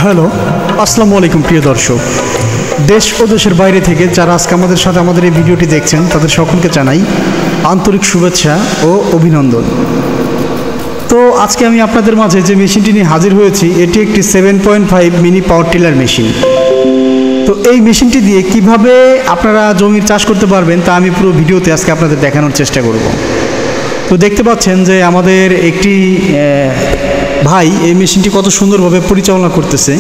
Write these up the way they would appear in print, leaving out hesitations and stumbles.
Hello, আসসালামু আলাইকুম প্রিয় দর্শক। দেশ ও দেশের বাইরে থেকে যারা আজকে আমাদের সাথে আমাদের এই ভিডিওটি দেখছেন তাদের সকলকে জানাই আন্তরিক শুভেচ্ছা ও অভিনন্দন। তো আজকে আমি আপনাদের মাঝে যে মেশিনটি নিয়ে হাজির হয়েছি এটি একটি 7.5 মিনি পাওয়ার টিলার মেশিন। তো এই মেশিনটি দিয়ে কিভাবে আপনারা জমির চাষ করতে পারবেন তা আমি পুরো ভিডিওতে আজকে আপনাদের দেখানোর চেষ্টা করব। তো দেখতে পাচ্ছেন যে আমাদের একটি ভাই এই মেশিনটি কত সুন্দরভাবে পরিচালনা করতেছে।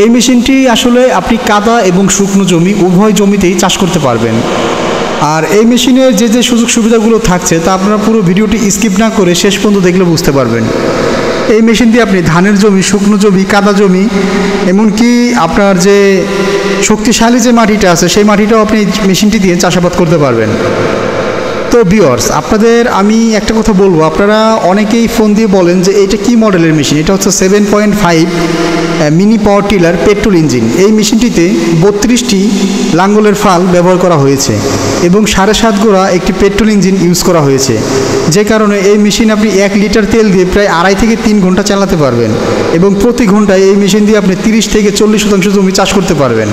এই মেশিনটি আসলে আপনি কাদা এবং শুকনো জমি উভয় জমিতেই চাষ করতে পারবেন। আর এই মেশিনের যে যে সুযোগ সুবিধাগুলো থাকছে তা আপনারা পুরো ভিডিওটি স্কিপ না করে শেষ পর্যন্ত দেখলে বুঝতে পারবেন। এই মেশিন দিয়ে আপনি ধানের জমি, শুকনো জমি, কাদা জমি, এমনকি আপনার যে শক্তিশালী যে মাটিটা আছে সেই মাটিটাও আপনি মেশিনটি দিয়ে চাষাবাদ করতে পারবেন। তো ভিউয়ার্স, আপনাদের আমি একটা কথা বলবো, আপনারা অনেকেই ফোন দিয়ে বলেন যে এটা কি মডেলের মেশিন। এটা হচ্ছে 7.5 mini power tiller petrol engine. এই মেশিনটিতে 32টি লাঙ্গলের ফাল ব্যবহার করা হয়েছে এবং 7.5 গোড়া একটি পেট্রোল ইঞ্জিন ইউজ করা হয়েছে, যে কারণে এই মেশিন আপনি 1 লিটার তেল দিয়ে প্রায় 2.5 থেকে 3 ঘন্টা চালাতে পারবেন এবং প্রতি ঘন্টায় এই মেশিন দিয়ে আপনি 30 থেকে 40% জমি চাষ করতে পারবেন।